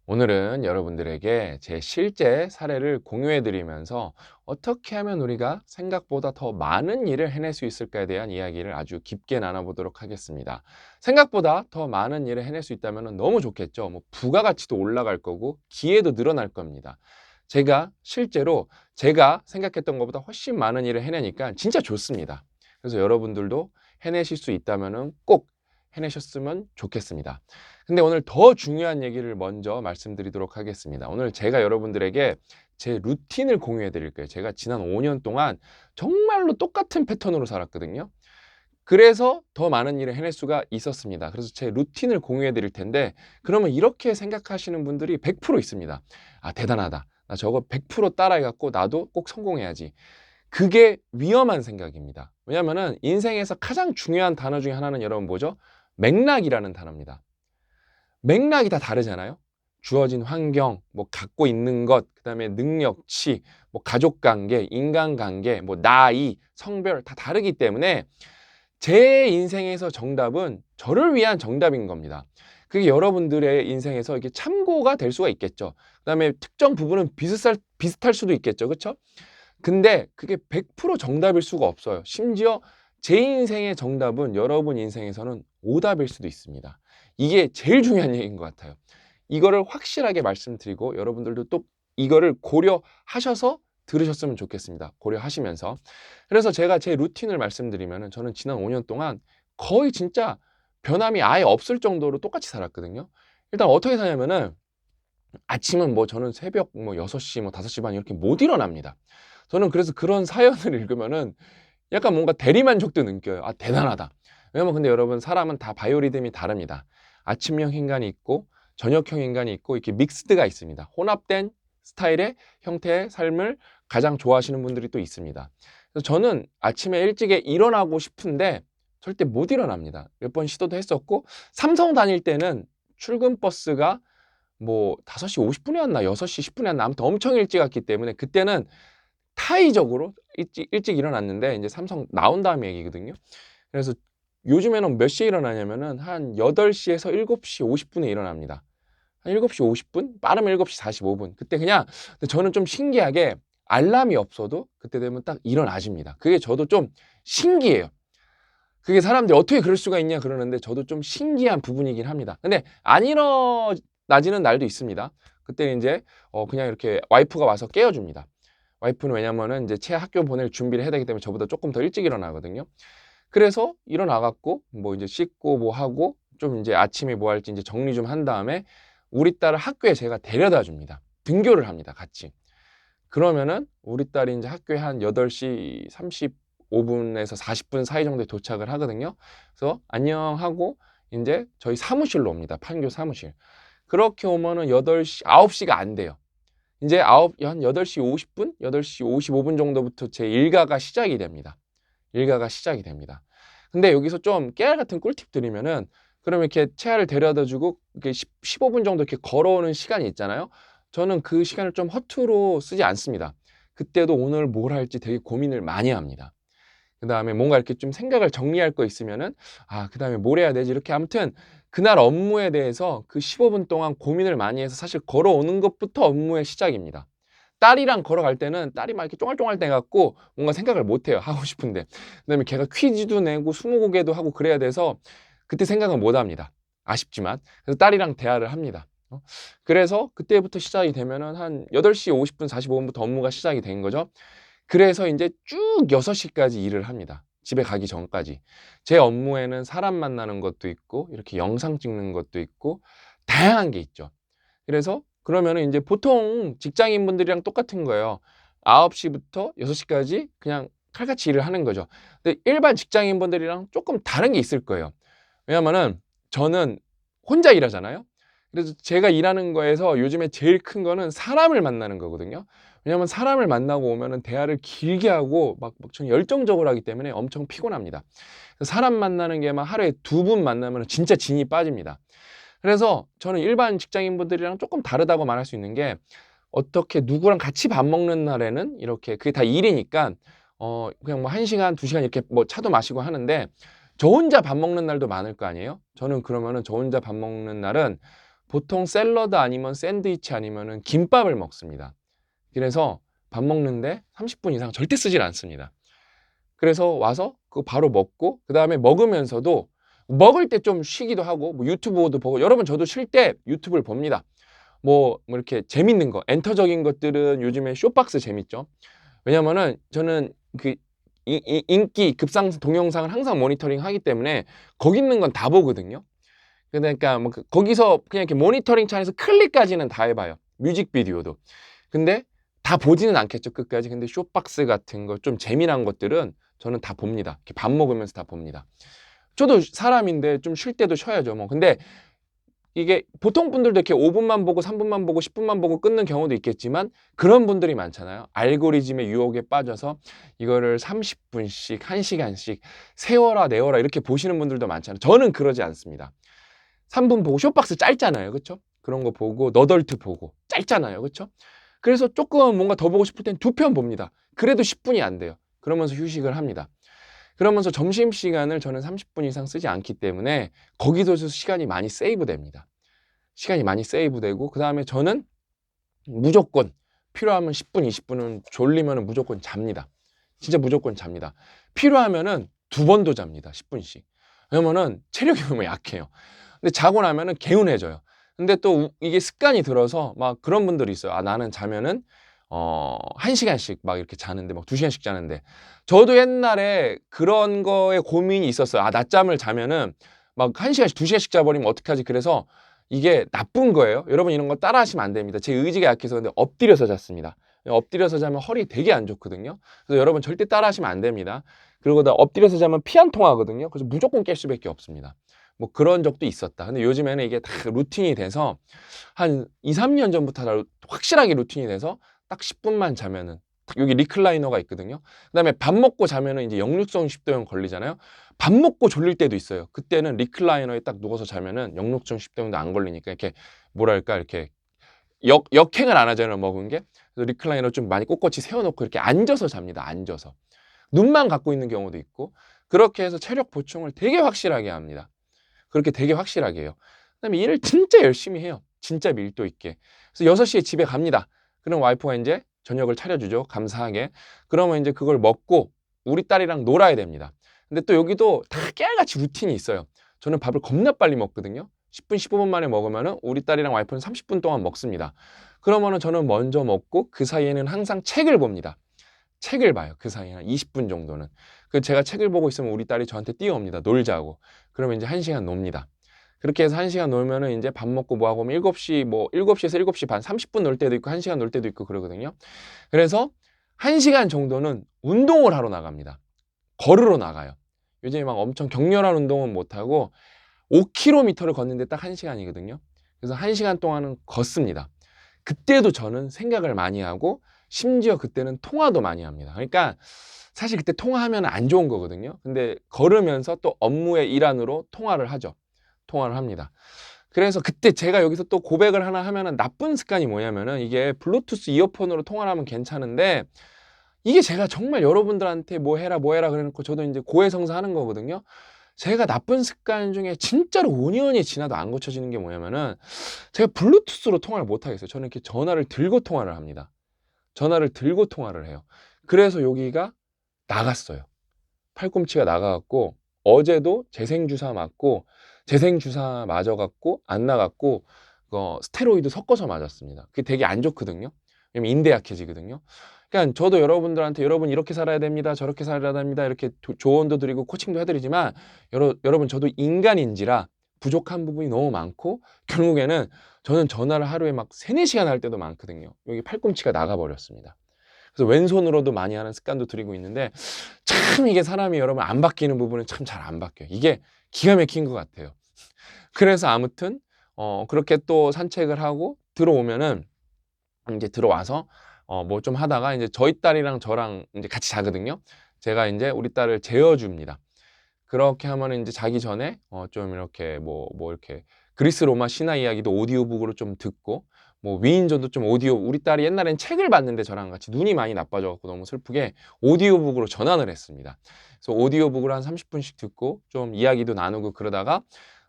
오늘은 여러분들에게 제 실제 사례를 공유해 드리면서 어떻게 하면 우리가 생각보다 더 많은 일을 해낼 수 있을까에 대한 이야기를 아주 깊게 나눠보도록 하겠습니다. 생각보다 더 많은 일을 해낼 수 있다면 너무 좋겠죠. 뭐 부가가치도 올라갈 거고 기회도 늘어날 겁니다. 제가 실제로 제가 생각했던 것보다 훨씬 많은 일을 해내니까 진짜 좋습니다. 그래서 여러분들도 해내실 수 있다면 꼭 해내셨으면 좋겠습니다. 근데 오늘 더 중요한 얘기를 먼저 말씀드리도록 하겠습니다. 오늘 제가 여러분들에게 제 루틴을 공유해 드릴 거예요. 제가 지난 5년 동안 정말로 똑같은 패턴으로 살았거든요. 그래서 더 많은 일을 해낼 수가 있었습니다. 그래서 제 루틴을 공유해 드릴 텐데, 그러면 이렇게 생각하시는 분들이 100% 있습니다. 아, 대단하다. 나 저거 100% 따라해 갖고 나도 꼭 성공해야지. 그게 위험한 생각입니다. 왜냐면은 인생에서 가장 중요한 단어 중에 하나는 여러분 뭐죠? 맥락이라는 단어입니다. 맥락이 다 다르잖아요. 주어진 환경, 뭐 갖고 있는 것, 그다음에 능력치, 뭐 가족 관계, 인간 관계, 뭐 나이, 성별 다 다르기 때문에 제 인생에서 정답은 저를 위한 정답인 겁니다. 그게 여러분들의 인생에서 이렇게 참고가 될 수가 있겠죠. 그다음에 특정 부분은 비슷할 수도 있겠죠. 그렇죠? 근데 그게 100% 정답일 수가 없어요. 심지어 제 인생의 정답은 여러분 인생에서는 오답일 수도 있습니다. 이게 제일 중요한 얘기인 것 같아요. 이거를 확실하게 말씀드리고 여러분들도 또 이거를 고려하셔서 들으셨으면 좋겠습니다. 고려하시면서. 그래서 제가 제 루틴을 말씀드리면은 저는 지난 5년 동안 거의 진짜 변함이 아예 없을 정도로 똑같이 살았거든요. 일단 어떻게 사냐면은 아침은 뭐 저는 새벽 뭐 6시 뭐 5시 반 이렇게 못 일어납니다. 저는 그래서 그런 사연을 읽으면은 약간 뭔가 대리만족도 느껴요. 아, 대단하다. 왜냐면 근데 여러분 사람은 다 바이오리듬이 다릅니다. 아침형 인간이 있고 저녁형 인간이 있고 이렇게 믹스드가 있습니다. 혼합된 스타일의 형태의 삶을 가장 좋아하시는 분들이 또 있습니다. 그래서 저는 아침에 일찍 일어나고 싶은데 절대 못 일어납니다. 몇 번 시도도 했었고 삼성 다닐 때는 출근 버스가 뭐 5시 50분이었나 6시 10분이었나 아무튼 엄청 일찍 왔기 때문에 그때는 타의적으로 일찍 일어났는데 이제 삼성 나온 다음 얘기거든요. 그래서 요즘에는 몇 시에 일어나냐면은 한 8시에서 7시 50분에 일어납니다. 한 7시 50분? 빠르면 7시 45분. 그때 그냥 근데 저는 좀 신기하게 알람이 없어도 그때 되면 딱 일어나집니다. 그게 저도 좀 신기해요. 그게 사람들이 어떻게 그럴 수가 있냐 그러는데 저도 좀 신기한 부분이긴 합니다. 근데 안 일어나지는 날도 있습니다. 그때는 이제 그냥 이렇게 와이프가 와서 깨워줍니다. 와이프는 왜냐면은 이제 체 학교 보낼 준비를 해야 되기 때문에 저보다 조금 더 일찍 일어나거든요. 그래서 일어나 갖고 뭐 이제 씻고 뭐 하고 좀 이제 아침에 뭐 할지 이제 정리 좀 한 다음에 우리 딸을 학교에 제가 데려다 줍니다. 등교를 합니다. 같이. 그러면은 우리 딸이 이제 학교에 한 8시 35분에서 40분 사이 정도에 도착을 하거든요. 그래서 안녕하고 이제 저희 사무실로 옵니다. 판교 사무실. 그렇게 오면은 8시, 9시가 안 돼요. 이제 한 8시 50분, 8시 55분 정도부터 제 일과가 시작이 됩니다. 일과가 시작이 됩니다. 근데 여기서 좀 깨알 같은 꿀팁 드리면은 그러면 이렇게 채아를 데려다 주고 이렇게 15분 정도 이렇게 걸어오는 시간이 있잖아요. 저는 그 시간을 좀 허투루 쓰지 않습니다. 그때도 오늘 뭘 할지 되게 고민을 많이 합니다. 그다음에 뭔가 이렇게 좀 생각을 정리할 거 있으면은 아, 그다음에 뭘 해야 되지? 이렇게 아무튼 그날 업무에 대해서 그 15분 동안 고민을 많이 해서 사실 걸어오는 것부터 업무의 시작입니다. 딸이랑 걸어갈 때는 딸이 막 이렇게 쫑알쫑알 대갖고 뭔가 생각을 못 해요. 하고 싶은데. 그다음에 걔가 퀴즈도 내고 스무고개도 하고 그래야 돼서 그때 생각은 못 합니다. 아쉽지만. 그래서 딸이랑 대화를 합니다. 그래서 그때부터 시작이 되면은 한 8시 50분, 45분부터 업무가 시작이 된 거죠. 그래서 이제 쭉 6시까지 일을 합니다. 집에 가기 전까지. 제 업무에는 사람 만나는 것도 있고 이렇게 영상 찍는 것도 있고 다양한 게 있죠. 그래서 그러면은 이제 보통 직장인분들이랑 똑같은 거예요. 9시부터 6시까지 그냥 칼같이 일을 하는 거죠. 근데 일반 직장인분들이랑 조금 다른 게 있을 거예요. 왜냐면은 저는 혼자 일하잖아요. 그래서 제가 일하는 거에서 요즘에 제일 큰 거는 사람을 만나는 거거든요. 왜냐면 사람을 만나고 오면은 대화를 길게 하고 막 저는 열정적으로 하기 때문에 엄청 피곤합니다. 사람 만나는 게 막 하루에 2분 만나면 진짜 진이 빠집니다. 그래서 저는 일반 직장인분들이랑 조금 다르다고 말할 수 있는 게 어떻게 누구랑 같이 밥 먹는 날에는 이렇게 그게 다 일이니까 그냥 뭐 1시간, 2시간 이렇게 뭐 차도 마시고 하는데 저 혼자 밥 먹는 날도 많을 거 아니에요? 저는 그러면은 저 혼자 밥 먹는 날은 보통 샐러드 아니면 샌드위치 아니면은 김밥을 먹습니다. 그래서 밥 먹는데 30분 이상 절대 쓰질 않습니다. 그래서 와서 그거 바로 먹고 그다음에 먹으면서도 먹을 때 좀 쉬기도 하고 뭐 유튜브도 보고 여러분 저도 쉴 때 유튜브를 봅니다. 뭐 이렇게 재밌는 거 엔터적인 것들은 요즘에 쇼박스 재밌죠. 왜냐면은 저는 그 인기 급상승 동영상을 항상 모니터링 하기 때문에 거기 있는 건 다 보거든요. 그러니까 뭐 거기서 그냥 이렇게 모니터링 창에서 클릭까지는 다 해봐요. 뮤직비디오도. 근데 다 보지는 않겠죠 끝까지. 근데 쇼박스 같은 거 좀 재미난 것들은 저는 다 봅니다. 이렇게 밥 먹으면서 다 봅니다. 저도 사람인데 좀 쉴 때도 쉬어야죠 뭐. 근데 이게 보통 분들도 이렇게 5분만 보고 3분만 보고 10분만 보고 끊는 경우도 있겠지만 그런 분들이 많잖아요. 알고리즘의 유혹에 빠져서 이거를 30분씩 1시간씩 세워라 내워라 이렇게 보시는 분들도 많잖아요. 저는 그러지 않습니다. 3분 보고 쇼박스 짧잖아요. 그렇죠? 그런 거 보고 너덜트 보고 짧잖아요. 그렇죠? 그래서 조금 뭔가 더 보고 싶을 땐 2편 봅니다. 그래도 10분이 안 돼요. 그러면서 휴식을 합니다. 그러면서 점심시간을 저는 30분 이상 쓰지 않기 때문에 거기서 시간이 많이 세이브 됩니다. 시간이 많이 세이브 되고 그 다음에 저는 무조건 필요하면 10분, 20분은 졸리면 무조건 잡니다. 진짜 무조건 잡니다. 필요하면은 2번도 잡니다. 10분씩. 왜냐면은 체력이 너무 약해요. 근데 자고 나면은 개운해져요. 근데 또 이게 습관이 들어서 막 그런 분들이 있어요. 아, 나는 자면은 1시간씩 막 이렇게 자는데 막 2시간씩 자는데 저도 옛날에 그런 거에 고민이 있었어요. 아, 낮잠을 자면은 막 1시간씩 2시간씩 자버리면 어떡하지? 그래서 이게 나쁜 거예요. 여러분 이런 거 따라 하시면 안 됩니다. 제 의지가 약해서 근데 엎드려서 잤습니다. 엎드려서 자면 허리 되게 안 좋거든요. 그래서 여러분 절대 따라 하시면 안 됩니다. 그리고 나 엎드려서 자면 피 한 통 하거든요. 그래서 무조건 깰 수밖에 없습니다. 뭐 그런 적도 있었다. 근데 요즘에는 이게 다 루틴이 돼서 한 2, 3년 전부터 다 확실하게 루틴이 돼서 딱 10분만 자면은 여기 리클라이너가 있거든요. 그다음에 밥 먹고 자면은 이제 역류성 식도염 걸리잖아요. 밥 먹고 졸릴 때도 있어요. 그때는 리클라이너에 딱 누워서 자면은 역류성 식도염도 안 걸리니까 이렇게 뭐랄까 이렇게 역행을 안 하잖아요. 먹은 게. 그래서 리클라이너 좀 많이 꼿꼿이 세워놓고 이렇게 앉아서 잡니다. 앉아서. 눈만 감고 있는 경우도 있고 그렇게 해서 체력 보충을 되게 확실하게 합니다. 그렇게 되게 확실하게 해요. 그다음에 일을 진짜 열심히 해요. 진짜 밀도 있게. 그래서 6시에 집에 갑니다. 그럼 와이프가 이제 저녁을 차려주죠. 감사하게. 그러면 이제 그걸 먹고 우리 딸이랑 놀아야 됩니다. 근데 또 여기도 다 깨알같이 루틴이 있어요. 저는 밥을 겁나 빨리 먹거든요. 10분, 15분 만에 먹으면은 우리 딸이랑 와이프는 30분 동안 먹습니다. 그러면은 저는 먼저 먹고 그 사이에는 항상 책을 봅니다. 책을 봐요. 그 사이에 한 20분 정도는. 그 제가 책을 보고 있으면 우리 딸이 저한테 뛰어옵니다. 놀자고. 그러면 이제 1시간 놉니다. 그렇게 해서 1시간 놀면은 이제 밥 먹고 뭐 하고 하면 7시 뭐 7시에서 7시 반 30분 놀 때도 있고 1시간 놀 때도 있고 그러거든요. 그래서 1시간 정도는 운동을 하러 나갑니다. 걸으러 나가요. 요즘에 막 엄청 격렬한 운동은 못 하고 5km를 걷는데 딱 1시간이거든요. 그래서 1시간 동안은 걷습니다. 그때도 저는 생각을 많이 하고 심지어 그때는 통화도 많이 합니다. 그러니까 사실 그때 통화하면 안 좋은 거거든요. 근데 걸으면서 또 업무의 일환으로 통화를 하죠. 통화를 합니다. 그래서 그때 제가 여기서 또 고백을 하나 하면은 나쁜 습관이 뭐냐면은 이게 블루투스 이어폰으로 통화를 하면 괜찮은데 이게 제가 정말 여러분들한테 뭐 해라 그래놓고 저도 이제 고해성사하는 거거든요. 제가 나쁜 습관 중에 진짜로 5년이 지나도 안 고쳐지는 게 뭐냐면은 제가 블루투스로 통화를 못 하겠어요. 저는 이렇게 전화를 들고 통화를 합니다. 전화를 들고 통화를 해요. 그래서 여기가 나갔어요. 팔꿈치가 나가갖고 어제도 재생주사 맞고 재생주사 맞아갖고 안 나갔고 스테로이드 섞어서 맞았습니다. 그게 되게 안 좋거든요. 왜냐면 인대 약해지거든요. 그러니까 저도 여러분들한테 여러분 이렇게 살아야 됩니다. 저렇게 살아야 됩니다. 이렇게 조언도 드리고 코칭도 해드리지만 여러분 저도 인간인지라 부족한 부분이 너무 많고 결국에는 저는 전화를 하루에 막 3, 4시간 할 때도 많거든요. 여기 팔꿈치가 나가버렸습니다. 그래서 왼손으로도 많이 하는 습관도 들이고 있는데 참 이게 사람이 여러분 안 바뀌는 부분은 참 잘 안 바뀌어요. 이게 기가 막힌 것 같아요. 그래서 아무튼 그렇게 또 산책을 하고 들어오면은 이제 들어와서 뭐 좀 하다가 이제 저희 딸이랑 저랑 이제 같이 자거든요. 제가 이제 우리 딸을 재워줍니다. 그렇게 하면은 이제 자기 전에 좀 이렇게 뭐 이렇게 그리스 로마 신화 이야기도 오디오북으로 좀 듣고 뭐 위인전도 좀 우리 딸이 옛날엔 책을 봤는데 저랑 같이 눈이 많이 나빠져 갖고 너무 슬프게 오디오북으로 전환을 했습니다. 그래서 오디오북을 한 30분씩 듣고 좀 이야기도 나누고 그러다가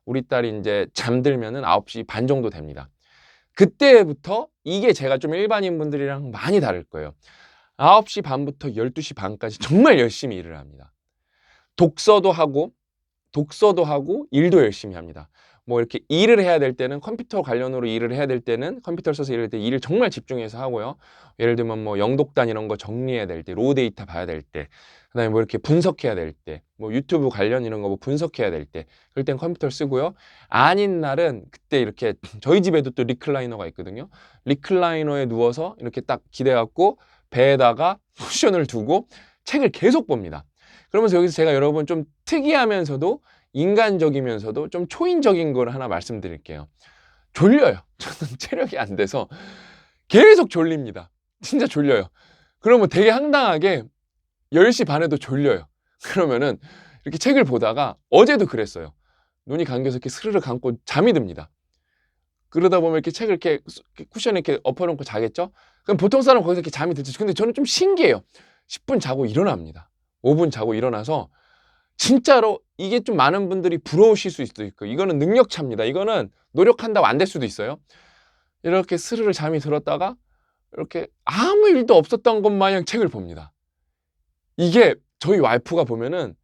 우리 딸이 이제 잠들면은 9시 반 정도 됩니다. 그때부터 이게 제가 좀 일반인 분들이랑 많이 다를 거예요. 9시 반부터 12시 반까지 정말 열심히 일을 합니다. 독서도 하고 일도 열심히 합니다. 뭐 이렇게 일을 해야 될 때는 컴퓨터 관련으로 일을 해야 될 때는 컴퓨터를 써서 일할 때 일을 정말 집중해서 하고요. 예를 들면 뭐 영독단 이런 거 정리해야 될 때, 로 데이터 봐야 될 때, 그다음에 뭐 이렇게 분석해야 될 때, 뭐 유튜브 관련 이런 거 뭐 분석해야 될 때, 그럴 땐 컴퓨터를 쓰고요. 아닌 날은 그때 이렇게 저희 집에도 또 리클라이너가 있거든요. 리클라이너에 누워서 이렇게 딱 기대갖고 배에다가 쿠션을 두고 책을 계속 봅니다. 그러면서 여기서 제가 여러분 좀 특이하면서도 인간적이면서도 좀 초인적인 걸 하나 말씀드릴게요. 졸려요. 저는 체력이 안 돼서 계속 졸립니다. 진짜 졸려요. 그러면 되게 황당하게 10시 반에도 졸려요. 그러면은 이렇게 책을 보다가 어제도 그랬어요. 눈이 감겨서 이렇게 스르르 감고 잠이 듭니다. 그러다 보면 이렇게 책을 이렇게 쿠션에 이렇게 엎어놓고 자겠죠? 그럼 보통 사람은 거기서 이렇게 잠이 들죠. 근데 저는 좀 신기해요. 10분 자고 일어납니다. 5분 자고 일어나서 진짜로 이게 좀 많은 분들이 부러우실 수도 있고 이거는 능력차입니다. 이거는 노력한다고 안 될 수도 있어요. 이렇게 스르르 잠이 들었다가 이렇게 아무 일도 없었던 것 마냥 책을 봅니다. 이게 저희 와이프가 보면은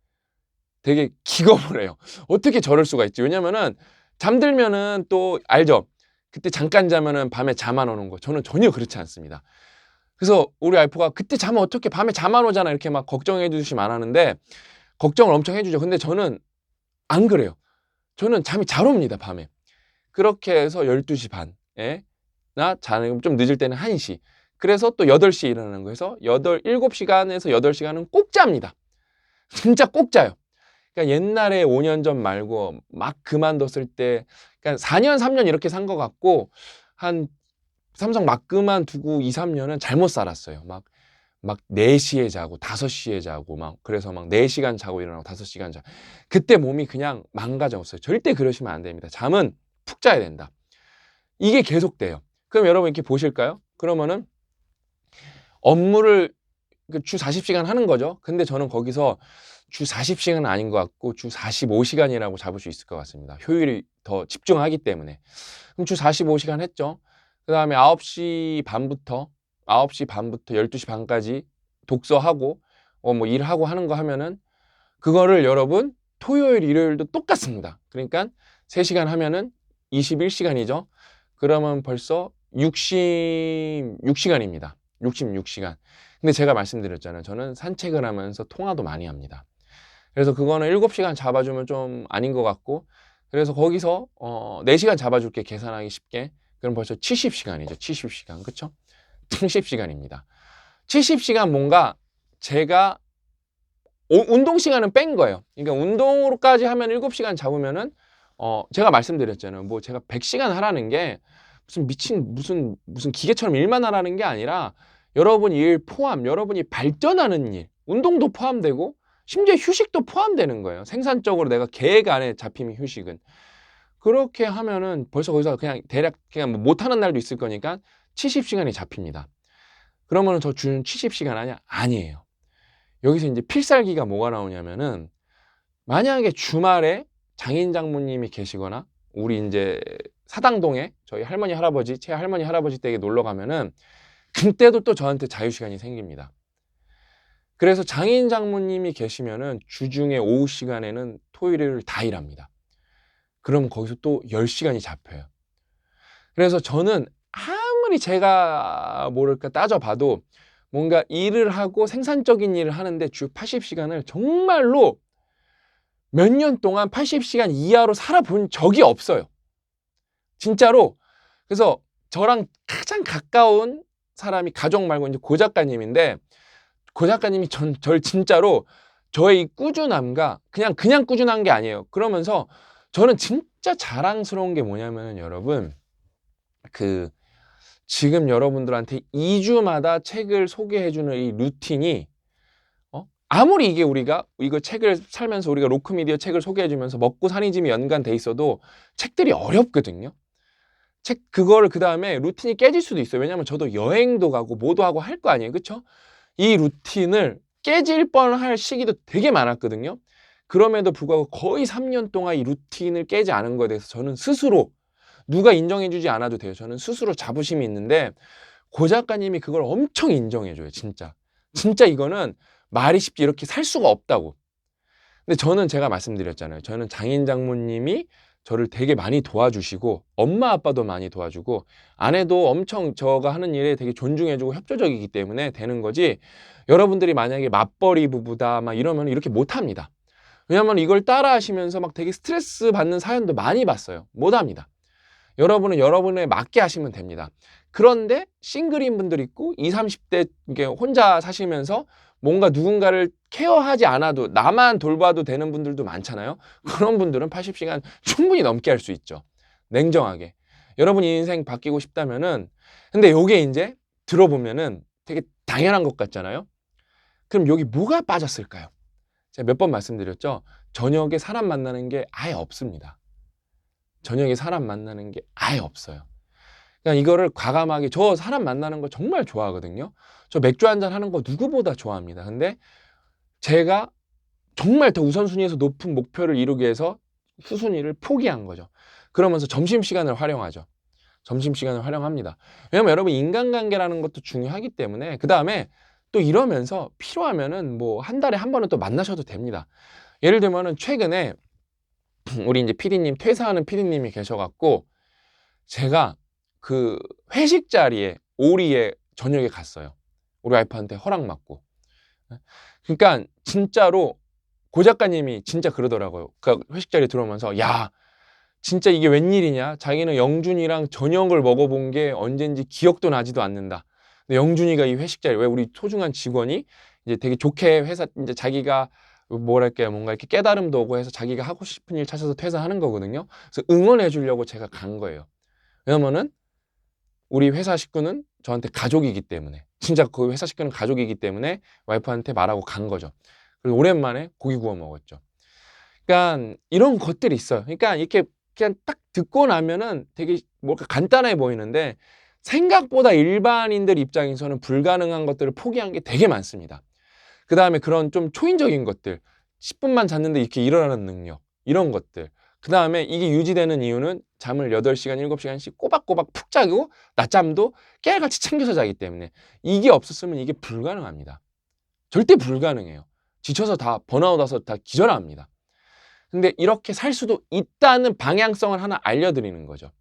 되게 기겁을 해요. 어떻게 저럴 수가 있지? 왜냐면은 잠들면은 또 알죠? 그때 잠깐 자면은 밤에 잠 안 오는 거. 저는 전혀 그렇지 않습니다. 그래서 우리 와이프가 그때 자면 어떻게 밤에 잠 안 오잖아 이렇게 막 걱정해 주시면 안 하는데 걱정을 엄청 해주죠. 근데 저는 안 그래요. 저는 잠이 잘 옵니다, 밤에. 그렇게 해서 12시 반에 나 자는 좀 늦을 때는 1시. 그래서 또 8시에 일어나는 거에서 7시간에서 8시간은 꼭 잡니다. 진짜 꼭 자요. 그러니까 옛날에 5년 전 말고 막 그만뒀을 때 그러니까 4년, 3년 이렇게 산 것 같고 한 삼성 막 그만두고 2, 3년은 잘못 살았어요. 막 4시에 자고 5시에 자고 막 그래서 막 4시간 자고 일어나고 5시간 자고 그때 몸이 그냥 망가졌어요. 절대 그러시면 안 됩니다. 잠은 푹 자야 된다. 이게 계속돼요. 그럼 여러분 이렇게 보실까요? 그러면은 업무를 주 40시간 하는 거죠. 근데 저는 거기서 주 40시간은 아닌 것 같고 주 45시간이라고 잡을 수 있을 것 같습니다. 효율이 더 집중하기 때문에. 그럼 주 45시간 했죠. 그 다음에 9시 반부터 12시 반까지 독서하고 뭐 일하고 하는 거 하면은 그거를 여러분 토요일 일요일도 똑같습니다. 그러니까 3시간 하면은 21시간이죠. 그러면 벌써 66시간입니다. 66시간. 근데 제가 말씀드렸잖아요. 저는 산책을 하면서 통화도 많이 합니다. 그래서 그거는 7시간 잡아주면 좀 아닌 것 같고 그래서 거기서 4시간 잡아줄게 계산하기 쉽게. 그럼 벌써 70시간이죠. 70시간. 그쵸? 70시간입니다. 70시간 뭔가 제가 운동 시간은 뺀 거예요. 그러니까 운동으로까지 하면 7시간 잡으면은 제가 말씀드렸잖아요. 뭐 제가 100시간 하라는 게 무슨 미친 무슨 기계처럼 일만 하라는 게 아니라 여러분 일 포함, 여러분이 발전하는 일, 운동도 포함되고 심지어 휴식도 포함되는 거예요. 생산적으로 내가 계획 안에 잡히면 휴식은. 그렇게 하면은 벌써 거기서 그냥 대략 그냥 뭐 못하는 날도 있을 거니까 70시간이 잡힙니다. 그러면은 저 준 70시간 아니야? 아니에요. 여기서 이제 필살기가 뭐가 나오냐면은 만약에 주말에 장인 장모님이 계시거나 우리 이제 사당동에 저희 할머니 할아버지 제 할머니 할아버지 댁에 놀러 가면은 그때도 또 저한테 자유시간이 생깁니다. 그래서 장인 장모님이 계시면은 주중에 오후 시간에는 토요일을 다 일합니다. 그럼 거기서 또 10시간이 잡혀요. 그래서 저는 아무리 제가 뭐랄까 따져봐도 뭔가 일을 하고 생산적인 일을 하는데 주 80시간을 정말로 몇 년 동안 80시간 이하로 살아본 적이 없어요. 진짜로. 그래서 저랑 가장 가까운 사람이 가족 말고 이제 고 작가님인데 고 작가님이 절 진짜로 저의 이 꾸준함과 그냥 꾸준한 게 아니에요. 그러면서 저는 진짜 자랑스러운 게 뭐냐면 여러분 지금 여러분들한테 2주마다 책을 소개해주는 이 루틴이 아무리 이게 우리가 이거 책을 살면서 우리가 로크미디어 책을 소개해주면서 먹고 사니즘이 연관돼 있어도 책들이 어렵거든요. 그거를 그 다음에 루틴이 깨질 수도 있어요. 왜냐면 저도 여행도 가고 뭐도 하고 할 거 아니에요. 그쵸? 이 루틴을 깨질 뻔할 시기도 되게 많았거든요. 그럼에도 불구하고 거의 3년 동안 이 루틴을 깨지 않은 거에 대해서 저는 스스로, 누가 인정해 주지 않아도 돼요. 저는 스스로 자부심이 있는데 고 작가님이 그걸 엄청 인정해 줘요, 진짜. 진짜 이거는 말이 쉽지 이렇게 살 수가 없다고. 근데 저는 제가 말씀드렸잖아요. 저는 장인 장모님이 저를 되게 많이 도와주시고 엄마 아빠도 많이 도와주고 아내도 엄청 저가 하는 일에 되게 존중해주고 협조적이기 때문에 되는 거지, 여러분들이 만약에 맞벌이 부부다 막 이러면 이렇게 못합니다. 왜냐면 이걸 따라 하시면서 막 되게 스트레스 받는 사연도 많이 봤어요. 못합니다. 여러분은 여러분에 맞게 하시면 됩니다. 그런데 싱글인 분들 있고 20, 30대 이게 혼자 사시면서 뭔가 누군가를 케어하지 않아도 나만 돌봐도 되는 분들도 많잖아요. 그런 분들은 80시간 충분히 넘게 할 수 있죠. 냉정하게. 여러분 인생 바뀌고 싶다면은, 근데 요게 이제 들어보면은 되게 당연한 것 같잖아요. 그럼 여기 뭐가 빠졌을까요? 제가 몇 번 말씀드렸죠. 저녁에 사람 만나는 게 아예 없습니다. 저녁에 사람 만나는 게 아예 없어요. 그냥 이거를 과감하게, 저 사람 만나는 거 정말 좋아하거든요. 저 맥주 한잔 하는 거 누구보다 좋아합니다. 근데 제가 정말 더 우선순위에서 높은 목표를 이루기 위해서 후순위를 포기한 거죠. 그러면서 점심시간을 활용하죠. 점심시간을 활용합니다. 왜냐면 여러분 인간관계라는 것도 중요하기 때문에. 그 다음에 또 이러면서 필요하면은 뭐 한 달에 한 번은 또 만나셔도 됩니다. 예를 들면은 최근에 우리 이제 PD님, 퇴사하는 PD님이 계셔갖고 제가 그 회식 자리에 오리에 저녁에 갔어요. 우리 와이프한테 허락 받고. 그러니까 진짜로 고 작가님이 진짜 그러더라고요. 그 회식 자리에 들어오면서 야, 진짜 이게 웬일이냐? 자기는 영준이랑 저녁을 먹어본 게 언젠지 기억도 나지도 않는다. 근데 영준이가 이 회식 자리에, 왜 우리 소중한 직원이 이제 되게 좋게 회사 이제 자기가 뭐랄까요, 뭔가 이렇게 깨달음도 오고 해서 자기가 하고 싶은 일 찾아서 퇴사하는 거거든요. 그래서 응원해 주려고 제가 간 거예요. 왜냐면은 우리 회사 식구는 저한테 가족이기 때문에, 진짜 그 회사 식구는 가족이기 때문에 와이프한테 말하고 간 거죠. 그리고 오랜만에 고기 구워 먹었죠. 그러니까 이런 것들이 있어요. 그러니까 이렇게 그냥 딱 듣고 나면은 되게 뭔가 간단해 보이는데 생각보다 일반인들 입장에서는 불가능한 것들을 포기한 게 되게 많습니다. 그 다음에 그런 좀 초인적인 것들, 10분만 잤는데 이렇게 일어나는 능력, 이런 것들. 그 다음에 이게 유지되는 이유는 잠을 8시간, 7시간씩 꼬박꼬박 푹 자고 낮잠도 깨알같이 챙겨서 자기 때문에. 이게 없었으면 이게 불가능합니다. 절대 불가능해요. 지쳐서 다 번아웃 와서 다 기절합니다. 근데 이렇게 살 수도 있다는 방향성을 하나 알려드리는 거죠.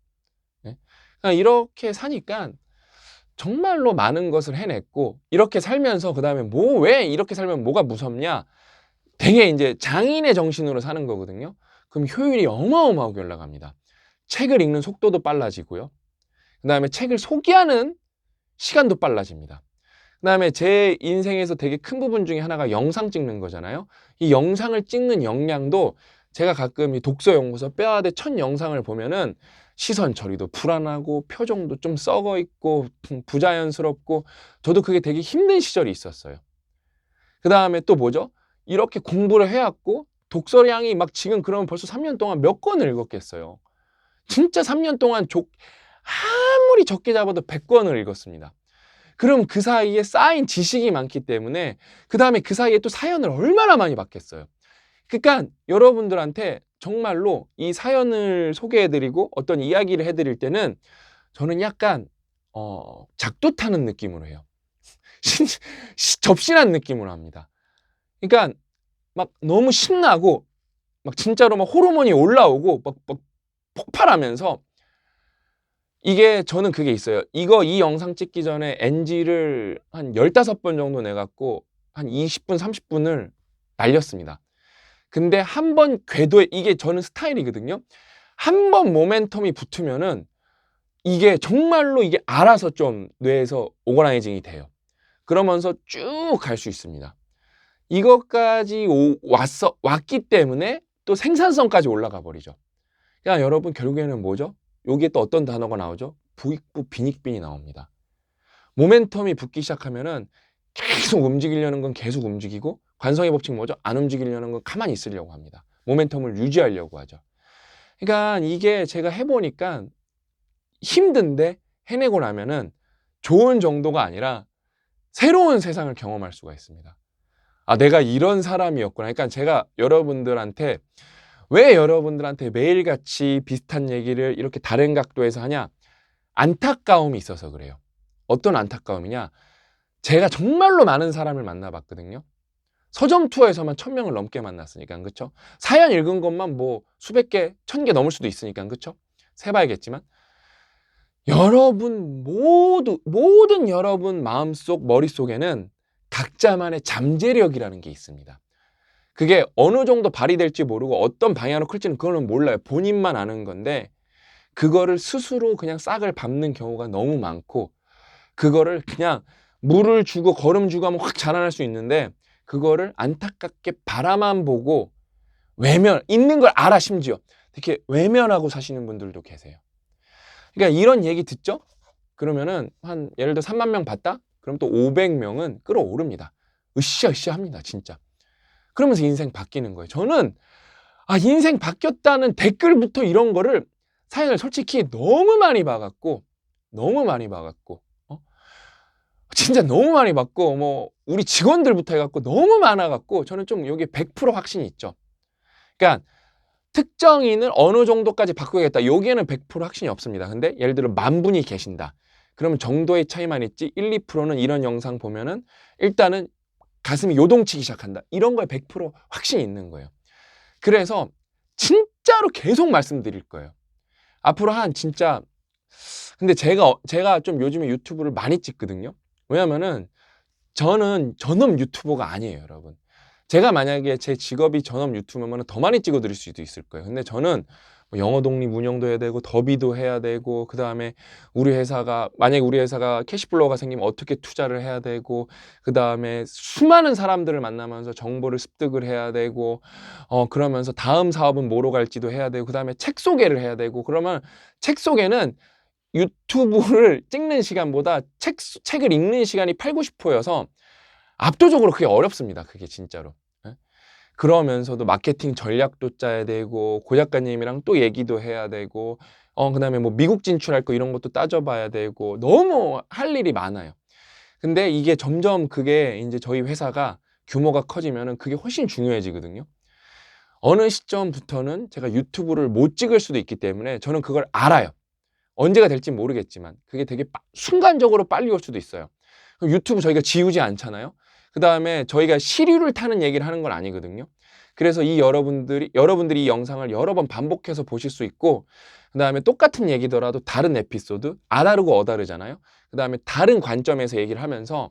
네? 그러니까 이렇게 사니까 정말로 많은 것을 해냈고, 이렇게 살면서 그 다음에 뭐 왜 이렇게 살면 뭐가 무섭냐? 되게 이제 장인의 정신으로 사는 거거든요. 그럼 효율이 어마어마하게 올라갑니다. 책을 읽는 속도도 빨라지고요. 그 다음에 책을 소개하는 시간도 빨라집니다. 그 다음에 제 인생에서 되게 큰 부분 중에 하나가 영상 찍는 거잖아요. 이 영상을 찍는 역량도, 제가 가끔 이 독서연구소 뼈아대 첫 영상을 보면은 시선 처리도 불안하고 표정도 좀 썩어 있고 부자연스럽고, 저도 그게 되게 힘든 시절이 있었어요. 그 다음에 또 뭐죠? 이렇게 공부를 해왔고 독서량이 막 지금 그러면 벌써 3년 동안 몇 권을 읽었겠어요. 진짜 3년 동안 아무리 적게 잡아도 100권을 읽었습니다. 그럼 그 사이에 쌓인 지식이 많기 때문에 그 다음에 그 사이에 또 사연을 얼마나 많이 받겠어요. 그러니까 여러분들한테 정말로 이 사연을 소개해드리고 어떤 이야기를 해드릴 때는 저는 약간 작두 타는 느낌으로 해요. 접신한 느낌으로 합니다. 그러니까 막 너무 신나고 막 진짜로 막 호르몬이 올라오고 막 폭발하면서, 이게 저는 그게 있어요. 이 영상 찍기 전에 NG를 한 15번 정도 내갖고 한 20분, 30분을 날렸습니다. 근데 한 번 궤도에, 이게 저는 스타일이거든요. 한 번 모멘텀이 붙으면은 이게 정말로 이게 알아서 좀 뇌에서 오거나이징이 돼요. 그러면서 쭉 갈 수 있습니다. 이것까지 왔기 때문에 또 생산성까지 올라가 버리죠. 그러니까 여러분 결국에는 뭐죠? 여기에 또 어떤 단어가 나오죠? 부익부 빈익빈이 나옵니다. 모멘텀이 붙기 시작하면은 계속 움직이려는 건 계속 움직이고, 관성의 법칙 뭐죠? 안 움직이려는 건 가만히 있으려고 합니다. 모멘텀을 유지하려고 하죠. 그러니까 이게 제가 해보니까 힘든데 해내고 나면은 좋은 정도가 아니라 새로운 세상을 경험할 수가 있습니다. 아, 내가 이런 사람이었구나. 그러니까 제가 여러분들한테 왜 여러분들한테 매일같이 비슷한 얘기를 이렇게 다른 각도에서 하냐? 안타까움이 있어서 그래요. 어떤 안타까움이냐? 제가 정말로 많은 사람을 만나봤거든요. 서점 투어에서만 1000명을 넘게 만났으니까, 그쵸? 사연 읽은 것만 뭐 수백 개, 1000개 넘을 수도 있으니까, 그쵸? 세봐야겠지만. 여러분 모든 여러분 마음속, 머릿속에는 각자만의 잠재력이라는 게 있습니다. 그게 어느 정도 발휘될지 모르고 어떤 방향으로 클지는 그거는 몰라요. 본인만 아는 건데 그거를 스스로 그냥 싹을 밟는 경우가 너무 많고 그거를 그냥 물을 주고 거름 주고 하면 확 자라날 수 있는데 그거를 안타깝게 바라만 보고 있는 걸 알아 심지어 이렇게 외면하고 사시는 분들도 계세요. 그러니까 이런 얘기 듣죠? 그러면은 한 예를 들어 3만 명 봤다? 그럼 또 500명은 끌어오릅니다. 으쌰으쌰 합니다, 진짜. 그러면서 인생 바뀌는 거예요. 저는 인생 바뀌었다는 댓글부터 이런 거를 사연을 솔직히 너무 많이 봐갖고 어? 진짜 너무 많이 봤고 뭐 우리 직원들부터 해갖고 너무 많아갖고 저는 좀 여기 100% 확신이 있죠. 그러니까 특정인을 어느 정도까지 바꾸겠다. 여기에는 100% 확신이 없습니다. 근데 예를 들어 10,000분이 계신다. 그러면 정도의 차이만 있지 1, 2%는 이런 영상 보면은 일단은 가슴이 요동치기 시작한다. 이런 거에 100% 확신이 있는 거예요. 그래서 진짜로 계속 말씀드릴 거예요. 앞으로 진짜 근데 제가 좀 요즘에 유튜브를 많이 찍거든요. 왜냐면은 저는 전업 유튜버가 아니에요, 여러분. 제가 만약에 제 직업이 전업 유튜버면 더 많이 찍어드릴 수도 있을 거예요. 근데 저는 뭐 영어 독립 운영도 해야 되고 더비도 해야 되고 그다음에 만약에 우리 회사가 캐시플로우가 생기면 어떻게 투자를 해야 되고 그다음에 수많은 사람들을 만나면서 정보를 습득을 해야 되고 그러면서 다음 사업은 뭐로 갈지도 해야 되고 그다음에 책 소개를 해야 되고 그러면 책 소개는 유튜브를 찍는 시간보다 책을 읽는 시간이 8, 90%여서 압도적으로 그게 어렵습니다. 그게 진짜로. 예? 그러면서도 마케팅 전략도 짜야 되고 고 작가님이랑 또 얘기도 해야 되고 그다음에 뭐 미국 진출할 거 이런 것도 따져봐야 되고 너무 할 일이 많아요. 근데 이게 점점 그게 이제 저희 회사가 규모가 커지면은 그게 훨씬 중요해지거든요. 어느 시점부터는 제가 유튜브를 못 찍을 수도 있기 때문에 저는 그걸 알아요. 언제가 될지 모르겠지만 그게 되게 순간적으로 빨리 올 수도 있어요. 그럼 유튜브 저희가 지우지 않잖아요. 그 다음에 저희가 시류를 타는 얘기를 하는 건 아니거든요. 그래서 여러분들이 이 영상을 여러 번 반복해서 보실 수 있고 그 다음에 똑같은 얘기더라도 다른 에피소드 아다르고 어다르잖아요. 그 다음에 다른 관점에서 얘기를 하면서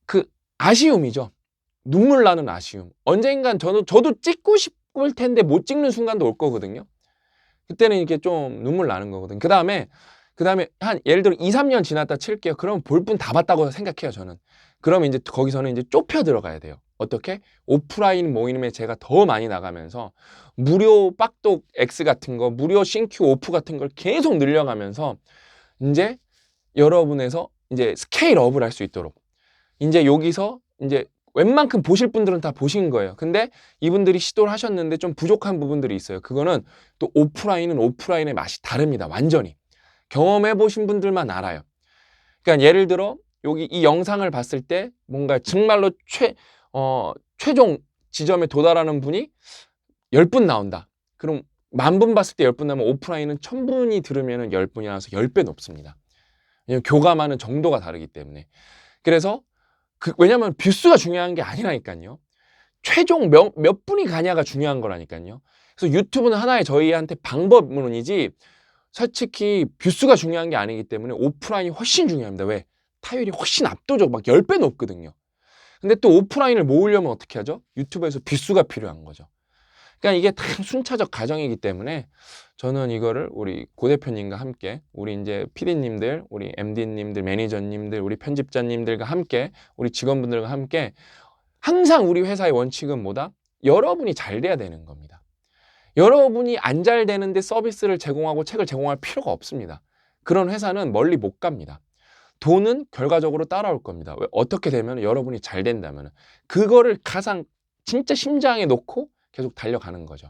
그 아쉬움이죠. 눈물 나는 아쉬움. 언젠간 저도 찍고 싶을 텐데 못 찍는 순간도 올 거거든요. 그때는 이렇게 좀 눈물 나는 거거든요. 그 다음에 한 예를 들어 2, 3년 지났다 칠게요. 그러면 볼 분 다 봤다고 생각해요, 저는. 그러면 이제 거기서는 이제 좁혀 들어가야 돼요. 어떻게? 오프라인 모임에 제가 더 많이 나가면서 무료 빡독 X 같은 거, 무료 싱큐 오프 같은 걸 계속 늘려가면서 이제 여러분에서 이제 스케일업을 할 수 있도록 이제 여기서 이제 웬만큼 보실 분들은 다 보신 거예요. 근데 이분들이 시도를 하셨는데 좀 부족한 부분들이 있어요. 그거는 또 오프라인은 오프라인의 맛이 다릅니다. 완전히. 경험해 보신 분들만 알아요. 그러니까 예를 들어 여기 이 영상을 봤을 때 뭔가 정말로 최종 지점에 도달하는 분이 10분 나온다. 그럼 10,000분 봤을 때 10분 나면 오프라인은 1000분이 들으면 10분이 나와서 10배 높습니다. 왜냐면 교감하는 정도가 다르기 때문에. 그래서 왜냐면 뷰수가 중요한 게 아니라니까요. 최종 몇 분이 가냐가 중요한 거라니까요. 그래서 유튜브는 하나의 저희한테 방법론이지 솔직히 뷰수가 중요한 게 아니기 때문에 오프라인이 훨씬 중요합니다. 왜? 타율이 훨씬 압도적 막 10배 높거든요. 근데 또 오프라인을 모으려면 어떻게 하죠? 유튜브에서 뷰수가 필요한 거죠. 그러니까 이게 다 순차적 과정이기 때문에 저는 이거를 우리 고 대표님과 함께 우리 이제 PD님들, 우리 MD님들, 매니저님들, 우리 편집자님들과 함께 우리 직원분들과 함께 항상 우리 회사의 원칙은 뭐다? 여러분이 잘 돼야 되는 겁니다. 여러분이 안 잘 되는데 서비스를 제공하고 책을 제공할 필요가 없습니다. 그런 회사는 멀리 못 갑니다. 돈은 결과적으로 따라올 겁니다. 어떻게 되면 여러분이 잘 된다면 그거를 가장 진짜 심장에 놓고 계속 달려가는 거죠.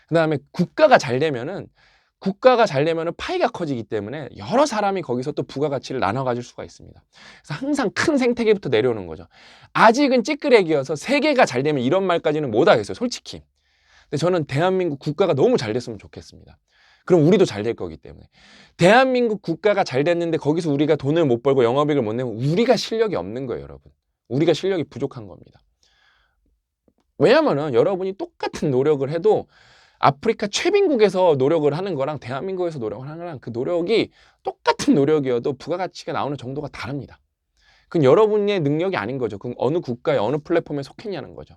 그 다음에 국가가 잘 되면은 국가가 잘 되면은 파이가 커지기 때문에 여러 사람이 거기서 또 부가가치를 나눠 가질 수가 있습니다. 그래서 항상 큰 생태계부터 내려오는 거죠. 아직은 찌끄레기여서 세계가 잘 되면 이런 말까지는 못 하겠어요, 솔직히. 근데 저는 대한민국 국가가 너무 잘 됐으면 좋겠습니다. 그럼 우리도 잘 될 거기 때문에. 대한민국 국가가 잘 됐는데 거기서 우리가 돈을 못 벌고 영업이익을 못 내면 우리가 실력이 없는 거예요, 여러분. 우리가 실력이 부족한 겁니다. 왜냐면은 여러분이 똑같은 노력을 해도 아프리카 최빈국에서 노력을 하는 거랑 대한민국에서 노력을 하는 거랑 그 노력이 똑같은 노력이어도 부가가치가 나오는 정도가 다릅니다. 그건 여러분의 능력이 아닌 거죠. 그건 어느 국가에 어느 플랫폼에 속했냐는 거죠.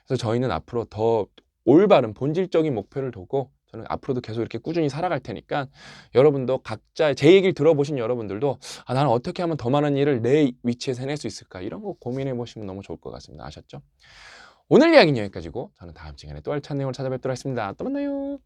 그래서 저희는 앞으로 더 올바른 본질적인 목표를 두고 저는 앞으로도 계속 이렇게 꾸준히 살아갈 테니까 여러분도 각자 제 얘기를 들어보신 여러분들도 나는 어떻게 하면 더 많은 일을 내 위치에서 해낼 수 있을까 이런 거 고민해 보시면 너무 좋을 것 같습니다. 아셨죠? 오늘 이야기는 여기까지고 저는 다음 시간에 또 알찬 내용을 찾아뵙도록 하겠습니다. 또 만나요.